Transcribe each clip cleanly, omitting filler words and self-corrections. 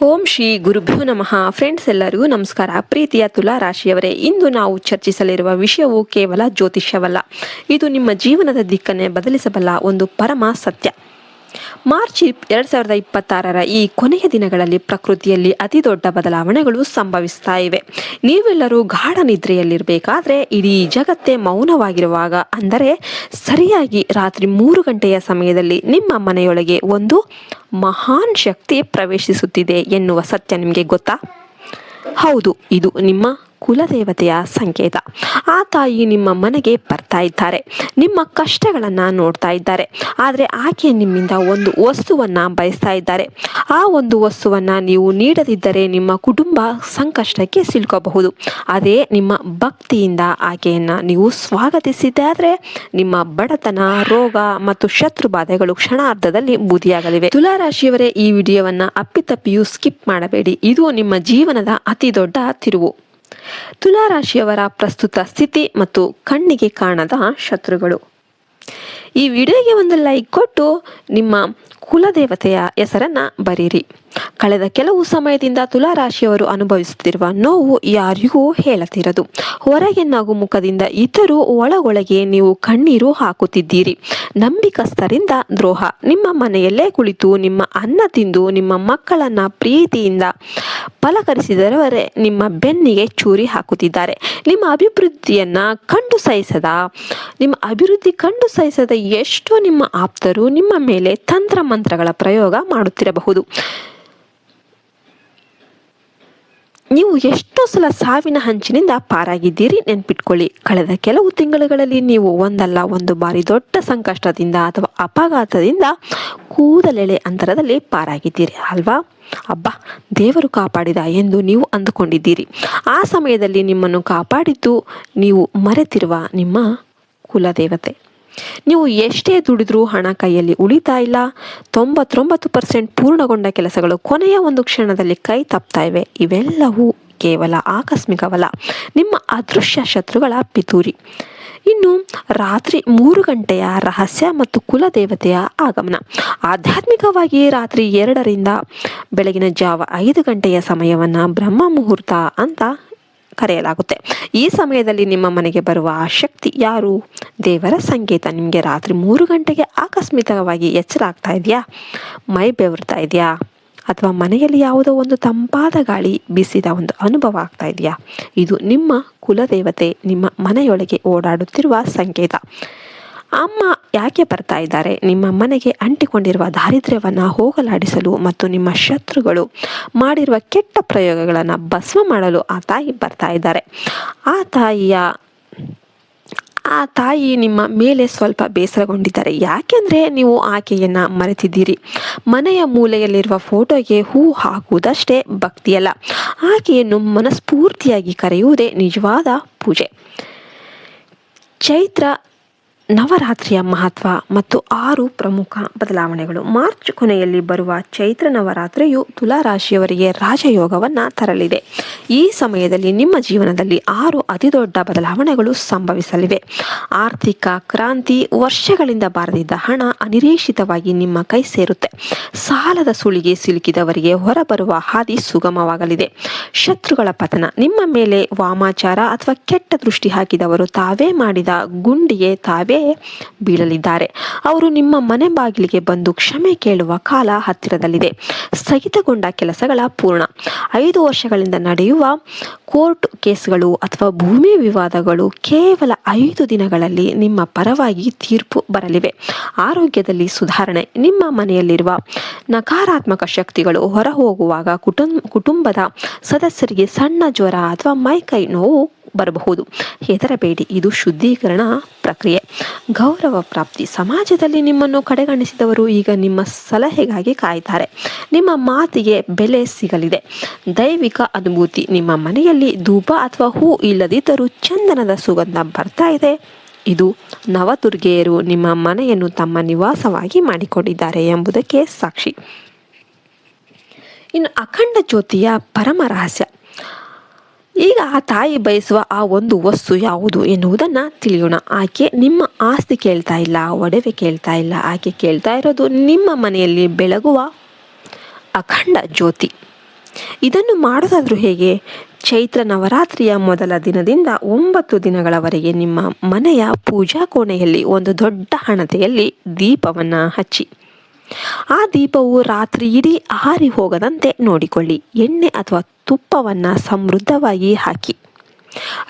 ಓಂ ಶ್ರೀ ಗುರುಭ್ಯೋ ನಮಃ. ಫ್ರೆಂಡ್ಸ್, ಎಲ್ಲರಿಗೂ ನಮಸ್ಕಾರ. ಪ್ರೀತಿಯ ತುಲಾ ರಾಶಿಯವರೇ, ಇಂದು ನಾವು ಚರ್ಚಿಸಲಿರುವ ವಿಷಯವು ಕೇವಲ ಜ್ಯೋತಿಷ್ಯವಲ್ಲ, ಇದು ನಿಮ್ಮ ಜೀವನದ ದಿಕ್ಕನ್ನೇ ಬದಲಿಸಬಲ್ಲ ಒಂದು ಪರಮ ಸತ್ಯ. ಮಾರ್ಚ್ 2026ರ ಈ ಕೊನೆಯ ದಿನಗಳಲ್ಲಿ ಪ್ರಕೃತಿಯಲ್ಲಿ ಅತಿ ದೊಡ್ಡ ಬದಲಾವಣೆಗಳು ಸಂಭವಿಸ್ತಾ ಇವೆ. ನೀವೆಲ್ಲರೂ ಗಾಢ ನಿದ್ರೆಯಲ್ಲಿರಬೇಕಾದ್ರೆ ಇಡೀ ಜಗತ್ತೇ ಮೌನವಾಗಿರುವಾಗ, ಅಂದರೆ ಸರಿಯಾಗಿ ರಾತ್ರಿ 3 ಗಂಟೆಯ ಸಮಯದಲ್ಲಿ ನಿಮ್ಮ ಮನೆಯೊಳಗೆ ಒಂದು ಮಹಾನ್ ಶಕ್ತಿ ಪ್ರವೇಶಿಸುತ್ತಿದೆ ಎನ್ನುವ ಸತ್ಯ ನಿಮಗೆ ಗೊತ್ತಾ? ಹೌದು, ಇದು ನಿಮ್ಮ ಕುಲದೇವತೆಯ ಸಂಕೇತ. ಆ ತಾಯಿ ನಿಮ್ಮ ಮನೆಗೆ ಬರ್ತಾ ಇದ್ದಾರೆ, ನಿಮ್ಮ ಕಷ್ಟಗಳನ್ನು ನೋಡ್ತಾ ಇದ್ದಾರೆ. ಆದರೆ ಆಕೆ ನಿಮ್ಮಿಂದ ಒಂದು ವಸ್ತುವನ್ನ ಬಯಸ್ತಾ ಇದ್ದಾರೆ. ಆ ಒಂದು ವಸ್ತುವನ್ನ ನೀವು ನೀಡದಿದ್ದರೆ ನಿಮ್ಮ ಕುಟುಂಬ ಸಂಕಷ್ಟಕ್ಕೆ ಸಿಲುಕಬಹುದು. ಅದೇ ನಿಮ್ಮ ಭಕ್ತಿಯಿಂದ ಆಕೆಯನ್ನ ನೀವು ಸ್ವಾಗತಿಸಿದ್ದಾದ್ರೆ ನಿಮ್ಮ ಬಡತನ, ರೋಗ ಮತ್ತು ಶತ್ರು ಬಾಧೆಗಳು ಕ್ಷಣಾರ್ಧದಲ್ಲಿ ಬೂದಿಯಾಗಲಿವೆ. ತುಲಾ ರಾಶಿಯವರೇ, ಈ ವಿಡಿಯೋವನ್ನ ಅಪ್ಪಿತಪ್ಪಿಯೂ ಸ್ಕಿಪ್ ಮಾಡಬೇಡಿ. ಇದು ನಿಮ್ಮ ಜೀವನದ ಅತಿ ದೊಡ್ಡ ತಿರುವು. ತುಲಾ ರಾಶಿಯವರ ಪ್ರಸ್ತುತ ಸ್ಥಿತಿ ಮತ್ತು ಕಣ್ಣಿಗೆ ಕಾಣದ ಶತ್ರುಗಳು. ಈ ವಿಡಿಯೋಗೆ ಒಂದು ಲೈಕ್ ಕೊಟ್ಟು ನಿಮ್ಮ ಕುಲದೇವತೆಯ ಹೆಸರನ್ನ ಬರೀರಿ. ಕಳೆದ ಕೆಲವು ಸಮಯದಿಂದ ತುಲಾ ರಾಶಿಯವರು ಅನುಭವಿಸುತ್ತಿರುವ ನೋವು ಯಾರಿಗೂ ಹೇಳತಿರದು. ಹೊರಗೆ ನಗು ಮುಖದಿಂದ ಇದ್ದರೂ ಒಳಗೊಳಗೆ ನೀವು ಕಣ್ಣೀರು ಹಾಕುತ್ತಿದ್ದೀರಿ. ನಂಬಿಕಸ್ಥರಿಂದ ದ್ರೋಹ. ನಿಮ್ಮ ಮನೆಯಲ್ಲೇ ಕುಳಿತು ನಿಮ್ಮ ಅನ್ನ ತಿಂದು ನಿಮ್ಮ ಮಕ್ಕಳನ್ನ ಪ್ರೀತಿಯಿಂದ ಪಲಕರಿಸಿದವರೇ ನಿಮ್ಮ ಬೆನ್ನಿಗೆ ಚೂರಿ ಹಾಕುತ್ತಿದ್ದಾರೆ. ನಿಮ್ಮ ಅಭಿವೃದ್ಧಿ ಕಂಡು ಸಹಿಸದ ಎಷ್ಟೋ ನಿಮ್ಮ ಆಪ್ತರು ನಿಮ್ಮ ಮೇಲೆ ತಂತ್ರ ಮಂತ್ರಗಳ ಪ್ರಯೋಗ ಮಾಡುತ್ತಿರಬಹುದು. ನೀವು ಎಷ್ಟೋ ಸಲ ಸಾವಿನ ಹಂಚಿನಿಂದ ಪಾರಾಗಿದ್ದೀರಿ. ನೆನ್ಪಿಟ್ಕೊಳ್ಳಿ, ಕಳೆದ ಕೆಲವು ತಿಂಗಳುಗಳಲ್ಲಿ ನೀವು ಒಂದಲ್ಲ ಒಂದು ಬಾರಿ ದೊಡ್ಡ ಸಂಕಷ್ಟದಿಂದ ಅಥವಾ ಅಪಘಾತದಿಂದ ಕೂದಲೆಳೆ ಅಂತರದಲ್ಲಿ ಪಾರಾಗಿದ್ದೀರಿ ಅಲ್ವಾ? ದೇವರು ಕಾಪಾಡಿದ ಎಂದು ನೀವು ಅಂದುಕೊಂಡಿದ್ದೀರಿ. ಆ ಸಮಯದಲ್ಲಿ ನಿಮ್ಮನ್ನು ಕಾಪಾಡಿದ್ದು ನೀವು ಮರೆತಿರುವ ನಿಮ್ಮ ಕುಲದೇವತೆ. ನೀವು ಎಷ್ಟೇ ದುಡಿದ್ರೂ ಹಣ ಕೈಯಲ್ಲಿ ಉಳಿತಾ ಇಲ್ಲ. 99% ಪೂರ್ಣಗೊಂಡ ಕೆಲಸಗಳು ಕೊನೆಯ ಒಂದು ಕ್ಷಣದಲ್ಲಿ ಕೈ ತಪ್ತಾ ಇವೆ. ಇವೆಲ್ಲವೂ ಕೇವಲ ಆಕಸ್ಮಿಕವಲ್ಲ, ನಿಮ್ಮ ಅದೃಶ್ಯ ಶತ್ರುಗಳ ಪಿತೂರಿ. ಇನ್ನು ರಾತ್ರಿ 3 ಗಂಟೆಯ ರಹಸ್ಯ ಮತ್ತು ಕುಲದೇವತೆಯ ಆಗಮನ. ಆಧ್ಯಾತ್ಮಿಕವಾಗಿ ರಾತ್ರಿ 2ರಿಂದ ಬೆಳಗಿನ ಜಾವ 5 ಗಂಟೆಯ ಸಮಯವನ್ನ ಬ್ರಹ್ಮ ಮುಹೂರ್ತ ಅಂತ ಕರೆಯಲಾಗುತ್ತೆ. ಈ ಸಮಯದಲ್ಲಿ ನಿಮ್ಮ ಮನೆಗೆ ಬರುವ ಆ ಶಕ್ತಿ ಯಾರು? ದೇವರ ಸಂಕೇತ. ನಿಮಗೆ ರಾತ್ರಿ 3 ಗಂಟೆಗೆ ಆಕಸ್ಮಿಕವಾಗಿ ಎಚ್ಚರ ಆಗ್ತಾ ಇದೆಯಾ? ಮೈ ಬೆವರ್ತಾ ಇದೆಯಾ? ಅಥವಾ ಮನೆಯಲ್ಲಿ ಯಾವುದೋ ಒಂದು ತಂಪಾದ ಗಾಳಿ ಬೀಸಿದ ಒಂದು ಅನುಭವ ಆಗ್ತಾ ಇದೆಯಾ? ಇದು ನಿಮ್ಮ ಕುಲದೇವತೆ ನಿಮ್ಮ ಮನೆಯೊಳಗೆ ಓಡಾಡುತ್ತಿರುವ ಸಂಕೇತ. ಅಮ್ಮ ಯಾಕೆ ಬರ್ತಾ ಇದ್ದಾರೆ? ನಿಮ್ಮ ಮನೆಗೆ ಅಂಟಿಕೊಂಡಿರುವ ದಾರಿದ್ರ್ಯವನ್ನು ಹೋಗಲಾಡಿಸಲು ಮತ್ತು ನಿಮ್ಮ ಶತ್ರುಗಳು ಮಾಡಿರುವ ಕೆಟ್ಟ ಪ್ರಯೋಗಗಳನ್ನು ಭಸ್ಮ ಮಾಡಲು ಆ ತಾಯಿ ಬರ್ತಾ ಇದ್ದಾರೆ. ಆ ತಾಯಿ ನಿಮ್ಮ ಮೇಲೆ ಸ್ವಲ್ಪ ಬೇಸರಗೊಂಡಿದ್ದಾರೆ. ಯಾಕೆಂದ್ರೆ ನೀವು ಆಕೆಯನ್ನ ಮರೆತಿದ್ದೀರಿ. ಮನೆಯ ಮೂಲೆಯಲ್ಲಿರುವ ಫೋಟೋಗೆ ಹೂ ಹಾಕುವುದಷ್ಟೇ ಭಕ್ತಿಯಲ್ಲ, ಆಕೆಯನ್ನು ಮನಸ್ಫೂರ್ತಿಯಾಗಿ ಕರೆಯುವುದೇ ನಿಜವಾದ ಪೂಜೆ. ಚೈತ್ರ ನವರಾತ್ರಿಯ ಮಹತ್ವ ಮತ್ತು 6 ಪ್ರಮುಖ ಬದಲಾವಣೆಗಳು. ಮಾರ್ಚ್ ಕೊನೆಯಲ್ಲಿ ಬರುವ ಚೈತ್ರ ನವರಾತ್ರಿಯು ತುಲಾ ರಾಶಿಯವರಿಗೆ ರಾಜಯೋಗವನ್ನ ತರಲಿದೆ. ಈ ಸಮಯದಲ್ಲಿ ನಿಮ್ಮ ಜೀವನದಲ್ಲಿ 6 ಅತಿದೊಡ್ಡ ಬದಲಾವಣೆಗಳು ಸಂಭವಿಸಲಿವೆ. ಆರ್ಥಿಕ ಕ್ರಾಂತಿ. ವರ್ಷಗಳಿಂದ ಬಾರದಿದ್ದ ಹಣ ಅನಿರೀಕ್ಷಿತವಾಗಿ ನಿಮ್ಮ ಕೈ ಸೇರುತ್ತೆ. ಸಾಲದ ಸುಳಿಗೆ ಸಿಲುಕಿದವರಿಗೆ ಹೊರಬರುವ ಹಾದಿ ಸುಗಮವಾಗಲಿದೆ. ಶತ್ರುಗಳ ಪತನ. ನಿಮ್ಮ ಮೇಲೆ ವಾಮಾಚಾರ ಅಥವಾ ಕೆಟ್ಟ ದೃಷ್ಟಿ ಹಾಕಿದವರು ತಾವೇ ಮಾಡಿದ ಗುಂಡಿಗೆ ತಾವೇ ಬೀಳಲಿದ್ದಾರೆ. ಅವರು ನಿಮ್ಮ ಮನೆ ಬಾಗಿಲಿಗೆ ಬಂದು ಕ್ಷಮೆ ಕೇಳುವ ಕಾಲ ಹತ್ತಿರದಲ್ಲಿದೆ. ಸ್ಥಗಿತಗೊಂಡ ಕೆಲಸಗಳ ಪೂರ್ಣ. 5 ವರ್ಷಗಳಿಂದ ನಡೆಯುವ ಕೋರ್ಟ್ ಕೇಸ್ಗಳು ಅಥವಾ ಭೂಮಿ ವಿವಾದಗಳು ಕೇವಲ 5 ದಿನಗಳಲ್ಲಿ ನಿಮ್ಮ ಪರವಾಗಿ ತೀರ್ಪು ಬರಲಿವೆ. ಆರೋಗ್ಯದಲ್ಲಿ ಸುಧಾರಣೆ. ನಿಮ್ಮ ಮನೆಯಲ್ಲಿರುವ ನಕಾರಾತ್ಮಕ ಶಕ್ತಿಗಳು ಹೊರ ಹೋಗುವಾಗ ಕುಟುಂಬದ ಸದಸ್ಯರಿಗೆ ಸಣ್ಣ ಜ್ವರ ಅಥವಾ ಮೈಕೈ ನೋವು ಬರಬಹುದು. ಹೆದರಬೇಡಿ, ಇದು ಶುದ್ಧೀಕರಣ ಪ್ರಕ್ರಿಯೆ. ಗೌರವ ಪ್ರಾಪ್ತಿ. ಸಮಾಜದಲ್ಲಿ ನಿಮ್ಮನ್ನು ಕಡೆಗಣಿಸಿದವರು ಈಗ ನಿಮ್ಮ ಸಲಹೆಗಾಗಿ ಕಾಯ್ತಾರೆ. ನಿಮ್ಮ ಮಾತಿಗೆ ಬೆಲೆ ಸಿಗಲಿದೆ. ದೈವಿಕ ಅನುಭೂತಿ. ನಿಮ್ಮ ಮನೆಯಲ್ಲಿ ಧೂಪ ಅಥವಾ ಹೂ ಇಲ್ಲದಿದ್ದರೂ ಚಂದನದ ಸುಗಂಧ ಬರ್ತಾ ಇದೆ. ಇದು ನವದುರ್ಗೆಯರು ನಿಮ್ಮ ಮನೆಯನ್ನು ತಮ್ಮ ನಿವಾಸವಾಗಿ ಮಾಡಿಕೊಂಡಿದ್ದಾರೆ ಎಂಬುದಕ್ಕೆ ಸಾಕ್ಷಿ. ಇನ್ನು ಅಖಂಡ ಜ್ಯೋತಿಯ ಪರಮ ರಹಸ್ಯ. ಈಗ ಆ ತಾಯಿ ಬಯಸುವ ಆ ಒಂದು ವಸ್ತು ಯಾವುದು ಎನ್ನುವುದನ್ನ ತಿಳಿಯೋಣ. ಆಕೆ ನಿಮ್ಮ ಆಸ್ತಿ ಕೇಳ್ತಾ ಇಲ್ಲ, ಒಡವೆ ಕೇಳ್ತಾ ಇಲ್ಲ. ಆಕೆ ಕೇಳ್ತಾ ಇರೋದು ನಿಮ್ಮ ಮನೆಯಲ್ಲಿ ಬೆಳಗುವ ಅಖಂಡ ಜ್ಯೋತಿ. ಇದನ್ನು ಮಾಡೋದಾದ್ರೂ ಹೇಗೆ? ಚೈತ್ರ ನವರಾತ್ರಿಯ ಮೊದಲ ದಿನದಿಂದ 9 ದಿನಗಳವರೆಗೆ ನಿಮ್ಮ ಮನೆಯ ಪೂಜಾ ಕೋಣೆಯಲ್ಲಿ ಒಂದು ದೊಡ್ಡ ಹಣತೆಯಲ್ಲಿ ದೀಪವನ್ನು ಹಚ್ಚಿ. ಆ ದೀಪವು ರಾತ್ರಿ ಇಡೀ ಆರಿ ಹೋಗದಂತೆ ನೋಡಿಕೊಳ್ಳಿ. ಎಣ್ಣೆ ಅಥವಾ ತುಪ್ಪವನ್ನು ಸಮೃದ್ಧವಾಗಿ ಹಾಕಿ.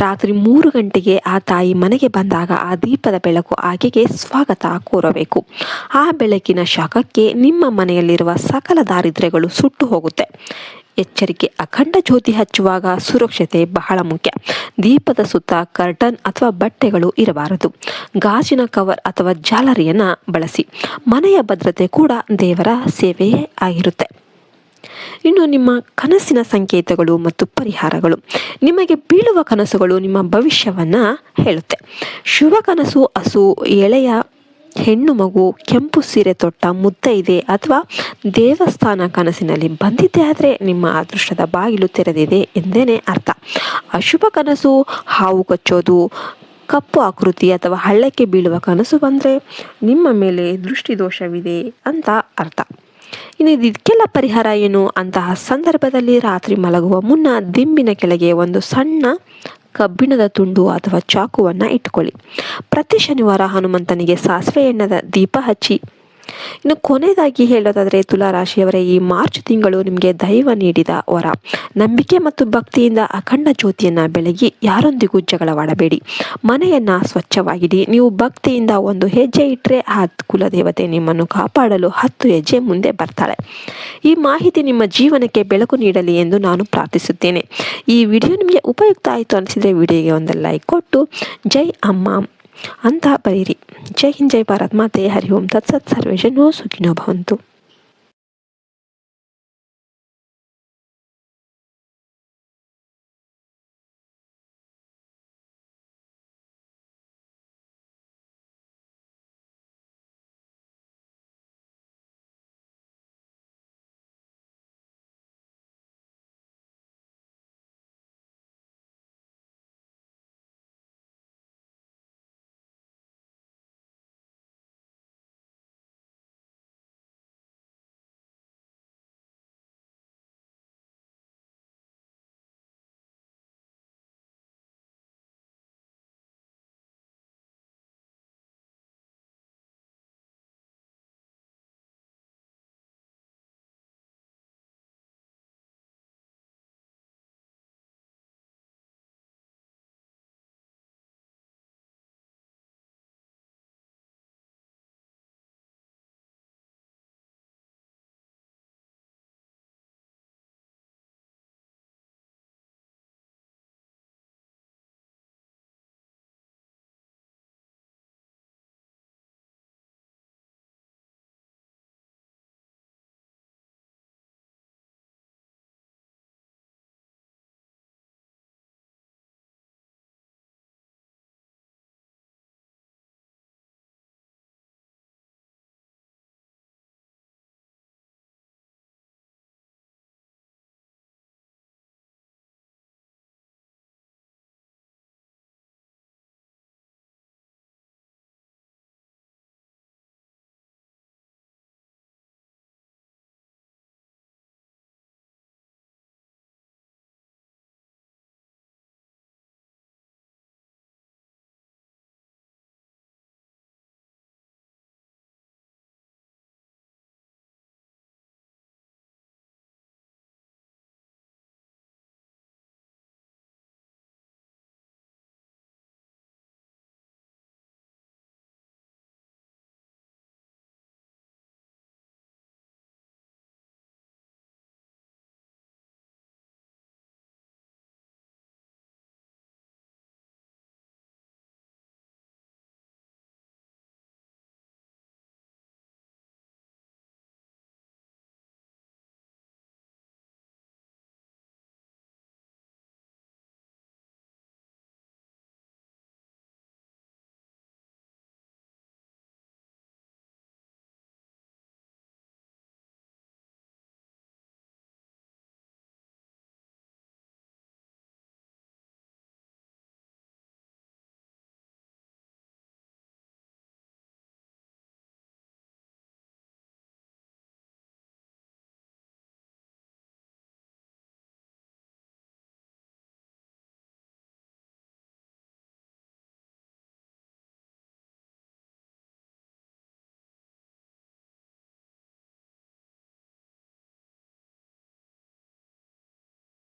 ರಾತ್ರಿ 3 ಗಂಟೆಗೆ ಆ ತಾಯಿ ಮನೆಗೆ ಬಂದಾಗ ಆ ದೀಪದ ಬೆಳಕು ಆಕೆಗೆ ಸ್ವಾಗತ ಕೋರಬೇಕು. ಆ ಬೆಳಕಿನ ಶಾಖಕ್ಕೆ ನಿಮ್ಮ ಮನೆಯಲ್ಲಿರುವ ಸಕಲ ದಾರಿದ್ರ್ಯಗಳು ಸುಟ್ಟು ಹೋಗುತ್ತೆ. ಎಚ್ಚರಿಕೆ: ಅಖಂಡ ಜ್ಯೋತಿ ಹಚ್ಚುವಾಗ ಸುರಕ್ಷತೆ ಬಹಳ ಮುಖ್ಯ. ದೀಪದ ಸುತ್ತ ಕರ್ಟನ್ ಅಥವಾ ಬಟ್ಟೆಗಳು ಇರಬಾರದು. ಗಾಜಿನ ಕವರ್ ಅಥವಾ ಜಾಲರಿಯನ್ನು ಬಳಸಿ. ಮನೆಯ ಭದ್ರತೆ ಕೂಡ ದೇವರ ಸೇವೆಯೇ ಆಗಿರುತ್ತೆ. ಇನ್ನು ನಿಮ್ಮ ಕನಸಿನ ಸಂಕೇತಗಳು ಮತ್ತು ಪರಿಹಾರಗಳು. ನಿಮಗೆ ಬೀಳುವ ಕನಸುಗಳು ನಿಮ್ಮ ಭವಿಷ್ಯವನ್ನು ಹೇಳುತ್ತೆ. ಶುಭ ಕನಸು: ಹಸು, ಎಳೆಯ ಹೆಣ್ಣು ಮಗು, ಕೆಂಪು ಸೀರೆ ತೊಟ್ಟ ಮುತ್ತೈದೆ ಅಥವಾ ದೇವಸ್ಥಾನ ಕನಸಿನಲ್ಲಿ ಬಂದಿದ್ದೆ ಆದರೆ ನಿಮ್ಮ ಅದೃಷ್ಟದ ಬಾಗಿಲು ತೆರೆದಿದೆ ಎಂದೇನೆ ಅರ್ಥ. ಅಶುಭ ಕನಸು: ಹಾವು ಕಚ್ಚೋದು, ಕಪ್ಪು ಆಕೃತಿ ಅಥವಾ ಹಳ್ಳಕ್ಕೆ ಬೀಳುವ ಕನಸು ಬಂದರೆ ನಿಮ್ಮ ಮೇಲೆ ದೃಷ್ಟಿದೋಷವಿದೆ ಅಂತ ಅರ್ಥ. ಇನ್ನು ಇದಕ್ಕೆಲ್ಲ ಪರಿಹಾರ ಏನು? ಅಂತಹ ಸಂದರ್ಭದಲ್ಲಿ ರಾತ್ರಿ ಮಲಗುವ ಮುನ್ನ ದಿಂಬಿನ ಕೆಳಗೆ ಒಂದು ಸಣ್ಣ ಕಬ್ಬಿಣದ ತುಂಡು ಅಥವಾ ಚಾಕುವನ್ನು ಇಟ್ಕೊಳ್ಳಿ. ಪ್ರತಿ ಶನಿವಾರ ಹನುಮಂತನಿಗೆ ಸಾಸಿವೆ ಎಣ್ಣದ ದೀಪ ಹಚ್ಚಿ. ಇನ್ನು ಕೊನೆಯದಾಗಿ ಹೇಳೋದಾದರೆ ತುಲಾರಾಶಿಯವರೇ, ಈ ಮಾರ್ಚ್ ತಿಂಗಳು ನಿಮಗೆ ದೈವ ನೀಡಿದ ವರ. ನಂಬಿಕೆ ಮತ್ತು ಭಕ್ತಿಯಿಂದ ಅಖಂಡ ಜ್ಯೋತಿಯನ್ನು ಬೆಳಗಿ ಯಾರೊಂದಿಗೂ ಜಗಳವಾಡಬೇಡಿ. ಮನೆಯನ್ನು ಸ್ವಚ್ಛವಾಗಿಡಿ. ನೀವು ಭಕ್ತಿಯಿಂದ ಒಂದು ಹೆಜ್ಜೆ ಇಟ್ಟರೆ ಆ ಕುಲದೇವತೆ ನಿಮ್ಮನ್ನು ಕಾಪಾಡಲು 10 ಹೆಜ್ಜೆ ಮುಂದೆ ಬರ್ತಾಳೆ. ಈ ಮಾಹಿತಿ ನಿಮ್ಮ ಜೀವನಕ್ಕೆ ಬೆಳಕು ನೀಡಲಿ ಎಂದು ನಾನು ಪ್ರಾರ್ಥಿಸುತ್ತೇನೆ. ಈ ವಿಡಿಯೋ ನಿಮಗೆ ಉಪಯುಕ್ತ ಆಯಿತು ಅನಿಸಿದರೆ ವಿಡಿಯೋಗೆ ಒಂದು ಲೈಕ್ ಕೊಟ್ಟು ಜೈ ಅಮ್ಮ ಅಂತ ಬರೀರಿ. ಜೈ ಹಿಂದ್, ಜೈ ಭಾರತ್ ಮಾತೆ, ಹರಿ ಓಂ ತತ್ಸತ್, ಸರ್ವೇ ಜನೋ ಸುಖಿನೋ ಭವಂತು.